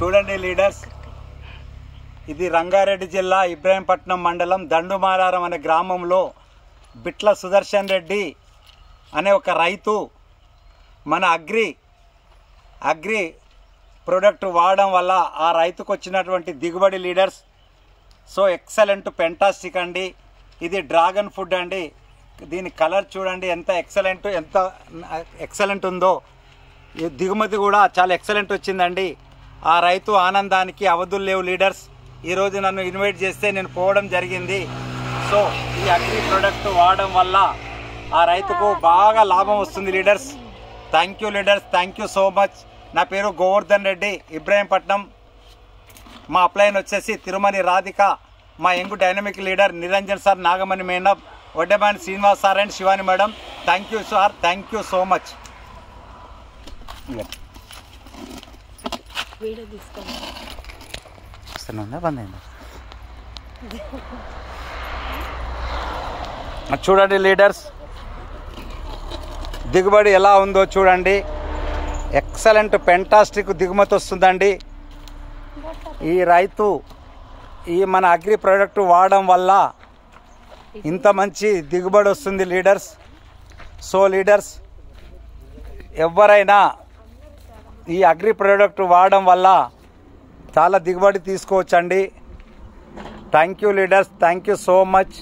చూడండి లీడర్స్, ఇది రంగారెడ్డి జిల్లా ఇబ్రాహీంపట్నం మండలం దండుమాలారం అనే గ్రామంలో బిట్ల సుదర్శన్ రెడ్డి అనే ఒక రైతు మన అగ్రి ప్రోడక్ట్ వాడడం వల్ల ఆ రైతుకు వచ్చినటువంటి దిగుబడి లీడర్స్ సో ఎక్సలెంట్ ఫెంటాస్టిక్ అండి. ఇది డ్రాగన్ ఫుడ్ అండి. దీని కలర్ చూడండి ఎంత ఎక్సలెంట్ ఉందో. దిగుమతి కూడా చాలా ఎక్సలెంట్ వచ్చిందండి. ఆ రైతు ఆనందానికి అవధులు లేవు లీడర్స్. ఈరోజు నన్ను ఇన్వైట్ చేస్తే నేను పోవడం జరిగింది. సో ఈ అగ్రి ప్రోడక్ట్ వాడడం వల్ల ఆ రైతుకు బాగా లాభం వస్తుంది leaders. Thank you leaders, thank you so much. నా పేరు గోవర్ధన్ రెడ్డి, ఇబ్రాహీంపట్నం. మా అప్లైన్ వచ్చేసి తిరుమని రాధిక, మా young dynamic leader Niranjan sir, Nagamani madam, Vaddemani Srinivas sir and Shivani madam. Thank you sir, thank you so much. చూడండి లీడర్స్, దిగుబడి ఎలా ఉందో చూడండి. ఎక్సలెంట్ ఫెంటాస్టిక్ దిగుమతి వస్తుందండి. ఈ రైతు మన అగ్రి ప్రోడక్ట్ వాడడం వల్ల ఇంత మంచి దిగుబడి వస్తుంది లీడర్స్. సో లీడర్స్, ఎవరైనా ఈ అగ్రి ప్రోడక్ట్ వాడడం వల్ల చాలా దిగుబడి తీసుకోవచ్చండి. Thank you leaders, thank you so much.